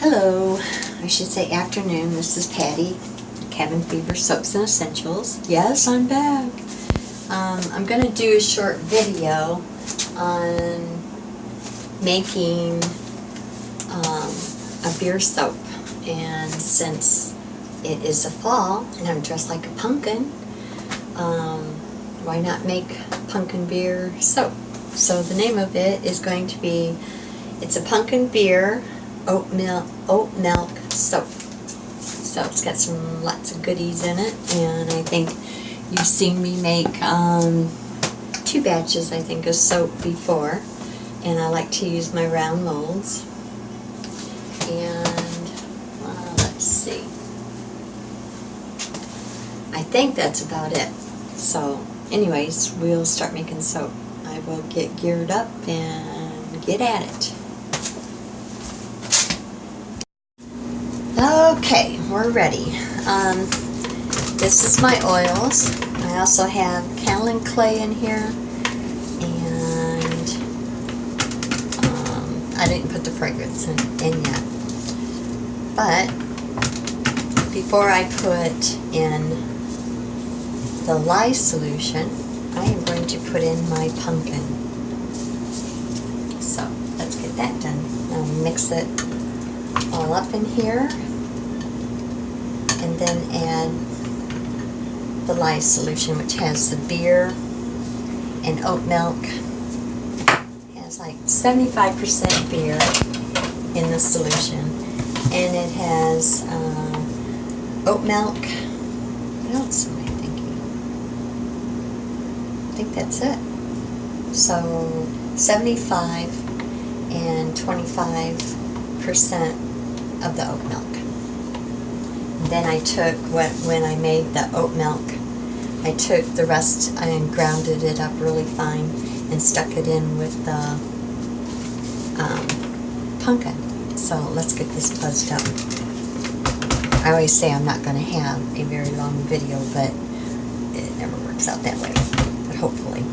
Hello, I should say afternoon. This is Patty, Cabin Fever Soaps and Essentials. Yes, I'm back. I'm going to do a short video on making a beer soap. And since it is the fall and I'm dressed like a pumpkin, why not make pumpkin beer soap? So the name of it is going to be, it's a pumpkin beer oat milk soap. So it's got lots of goodies in it, and I think you've seen me make 2 batches, I think, of soap before, and I like to use my round molds. And let's see, I think that's about it. So anyways, we'll start making soap. I will get geared up and get at it. Okay, we're ready. This is my oils. I also have kaolin clay in here, and I didn't put the fragrance in yet. But before I put in the lye solution, I am going to put in my pumpkin. So let's get that done. I'll mix it all up in here, and then add the lye solution, which has the beer and oat milk. It has like 75% beer in the solution, and it has oat milk. What else am I thinking? I think that's it. So 75 and 25% of the oat milk. Then I took, when I made the oat milk, I took the rest and grounded it up really fine and stuck it in with the pumpkin. So let's get this buzzed up. I always say I'm not going to have a very long video, but it never works out that way. But hopefully.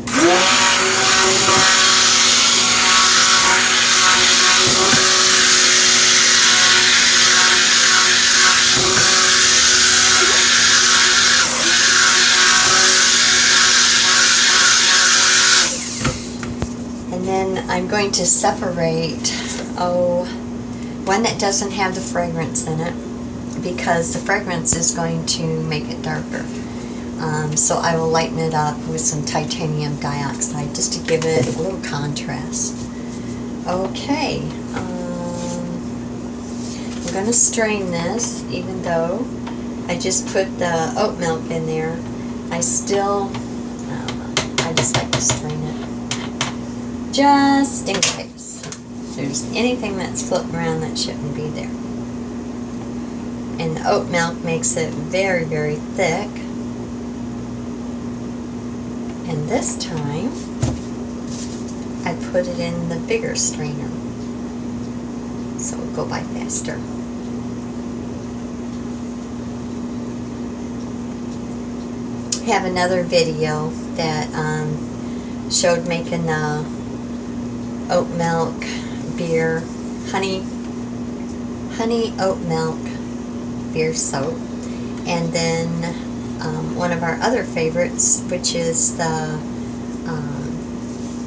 And then I'm going to separate, one that doesn't have the fragrance in it, because the fragrance is going to make it darker. So I will lighten it up with some titanium dioxide just to give it a little contrast. Okay, I'm going to strain this, even though I just put the oat milk in there. I still, I just like to strain it, just in case there's anything that's floating around that shouldn't be there. And the oat milk makes it very, very thick. And this time, I put it in the bigger strainer, so it'll go by faster. I have another video that showed making the oat milk beer, honey oat milk beer soap, and then one of our other favorites, which is the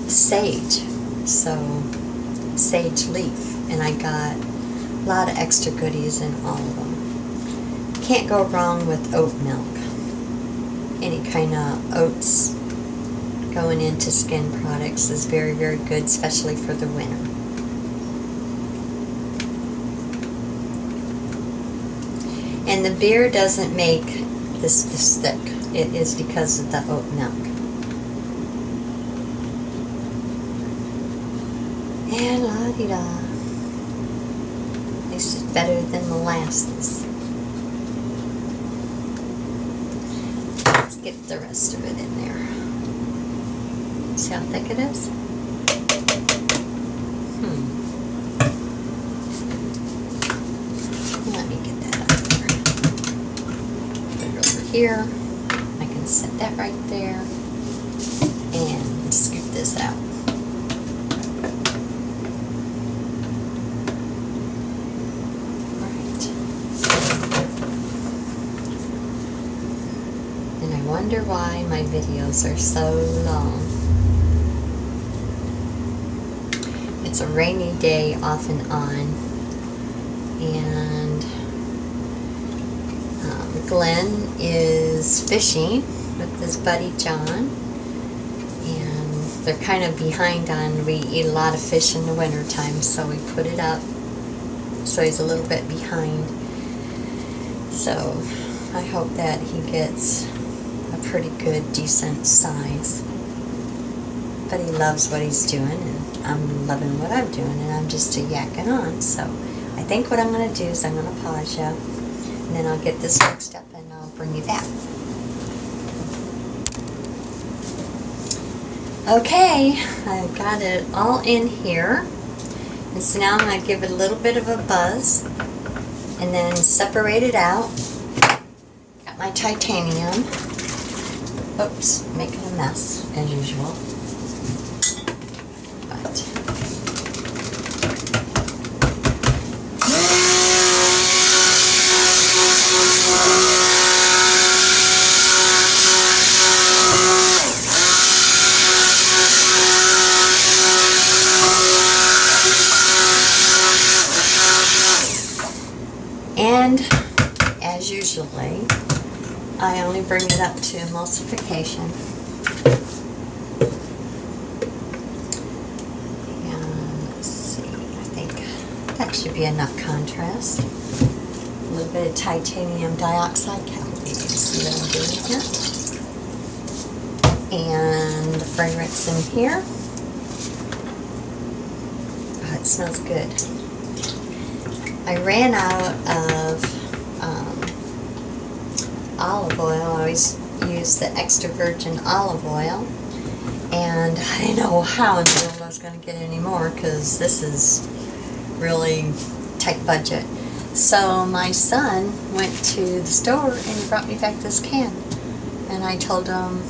sage, so sage leaf, and I got a lot of extra goodies in all of them. Can't go wrong with oat milk. Any kind of oats going into skin products is very, very good, especially for the winter. And the beer doesn't make this thick. It is because of the oat milk. And la-di-da. This is better than molasses. Let's get the rest of it in there. See how thick it is? Let me get that up here. Put it over here. I can set that right there. And scoop this out. wonder why my videos are so long. It's a rainy day off and on, and Glenn is fishing with his buddy John, and they're kind of behind on, we eat a lot of fish in the winter time, so we put it up, so he's a little bit behind. So I hope that he gets a pretty good, decent size. But he loves what he's doing, and I'm loving what I'm doing, and I'm just yakking on. So I think what I'm going to do is I'm going to pause you, and then I'll get this mixed up and I'll bring you back. Okay, I've got it all in here, and so now I'm going to give it a little bit of a buzz and then separate it out. Got my titanium. Oops, making a mess as usual. And as usually, I only bring it up to emulsification. And let's see, I think that should be enough contrast. A little bit of titanium dioxide, you can see what I'm doing here. And the fragrance in here. Oh, it smells good. I ran out of olive oil. I always use the extra virgin olive oil, and I didn't know how in the world I was going to get any more because this is really tight budget. So my son went to the store and he brought me back this can, and I told him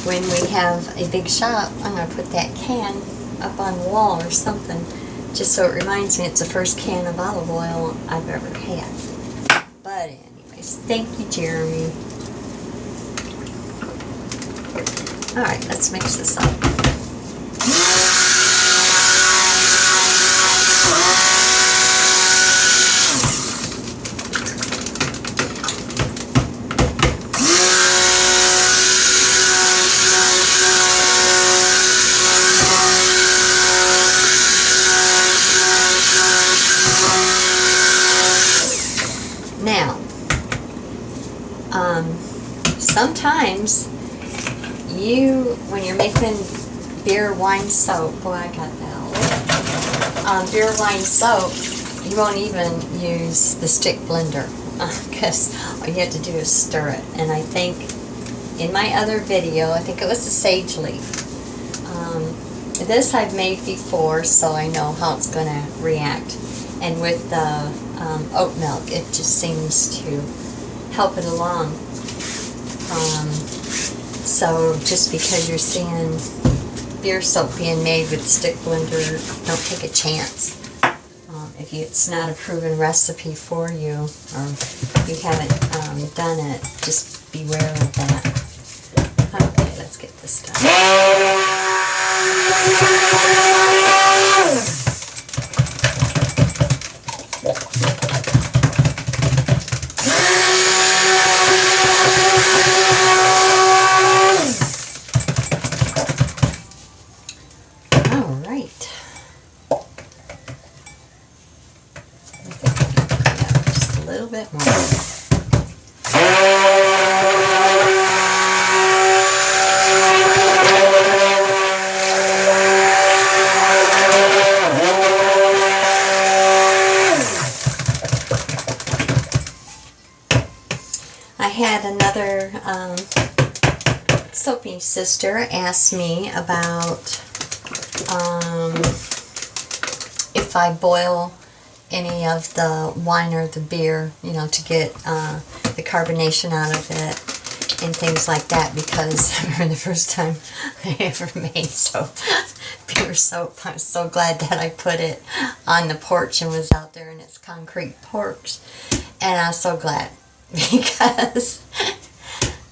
when we have a big shop I'm going to put that can up on the wall or something, just so it reminds me it's the first can of olive oil I've ever had. But anyways, thank you, Jeremy. Alright, let's mix this up. Now, sometimes when you're making beer wine soap, boy, I got that all. Beer wine soap, you won't even use the stick blender because all you have to do is stir it. And I think in my other video, I think it was the sage leaf. This I've made before, so I know how it's going to react. And with the oat milk, it just seems to help it along. So just because you're seeing beer soap being made with stick blender, don't take a chance. If it's not a proven recipe for you, or you haven't done it, just beware of that. Okay, let's get this done. Bit more. I had another soapy sister ask me about if I boil any of the wine or the beer, you know, to get the carbonation out of it and things like that, because I remember the first time I ever made beer soap, I was so glad that I put it on the porch and was out there in its concrete porch, and I was so glad because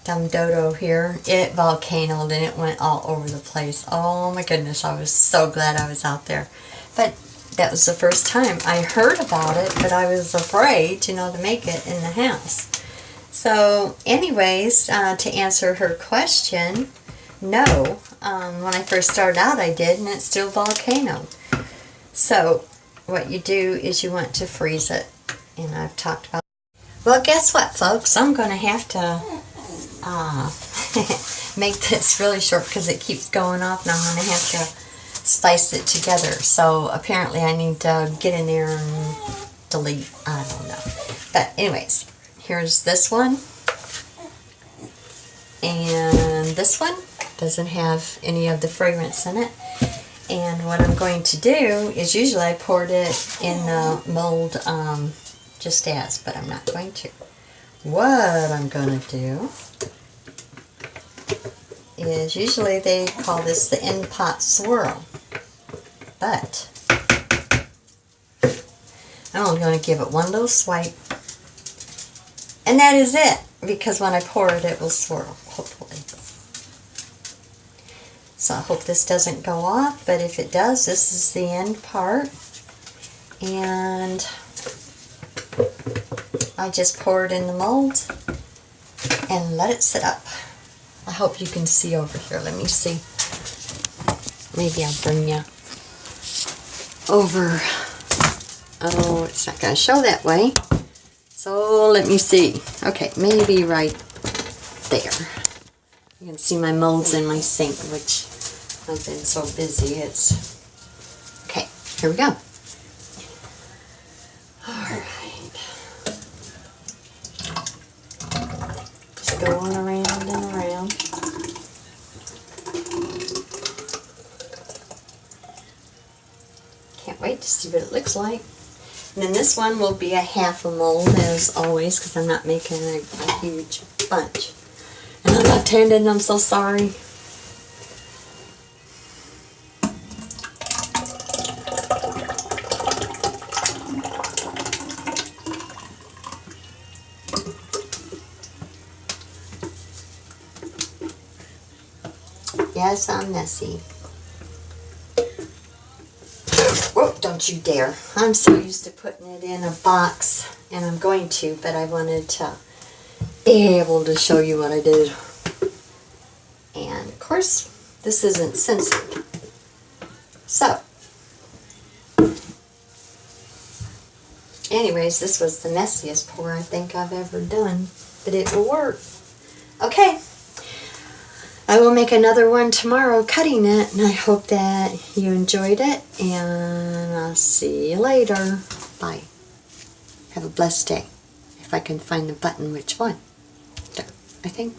dumb dodo here, it volcanoed and it went all over the place. Oh my goodness, I was so glad I was out there. But that was the first time I heard about it, but I was afraid, to make it in the house. So anyways, to answer her question, no. When I first started out I did, and it's still volcanoed. So what you do is you want to freeze it. And I've talked about. Well, guess what, folks? I'm going to have to make this really short because it keeps going off, and I'm going to have to splice it together. So apparently I need to get in there and delete. I don't know. But anyways, here's this one. And this one doesn't have any of the fragrance in it. And what I'm going to do is, usually I poured it in the mold just as, but I'm not going to. What I'm going to do is, usually they call this the end pot swirl, but I'm only going to give it one little swipe, and that is it, because when I pour it, it will swirl, hopefully. So I hope this doesn't go off, but if it does, this is the end part. And I just pour it in the mold and let it sit up. I hope you can see over here. Let me see. Maybe I'll bring you over. Oh, it's not going to show that way. So let me see. Okay, maybe right there. You can see my molds in my sink, which I've been so busy. It's okay. Here we go. All right. Just going around and around. Can't wait to see what it looks like. And then this one will be a half a mold, as always, because I'm not making a huge bunch. And I'm left-handed, and I'm so sorry. Yes, I'm messy. Whoa, don't you dare. I'm so used to putting it in a box, and I'm going to, but I wanted to be able to show you what I did. And of course, this isn't censored. So, anyways, this was the messiest pour I think I've ever done, but it will work. Okay. I will make another one tomorrow cutting it, and I hope that you enjoyed it, and I'll see you later. Bye. Have a blessed day. If I can find the button, which one? There, I think.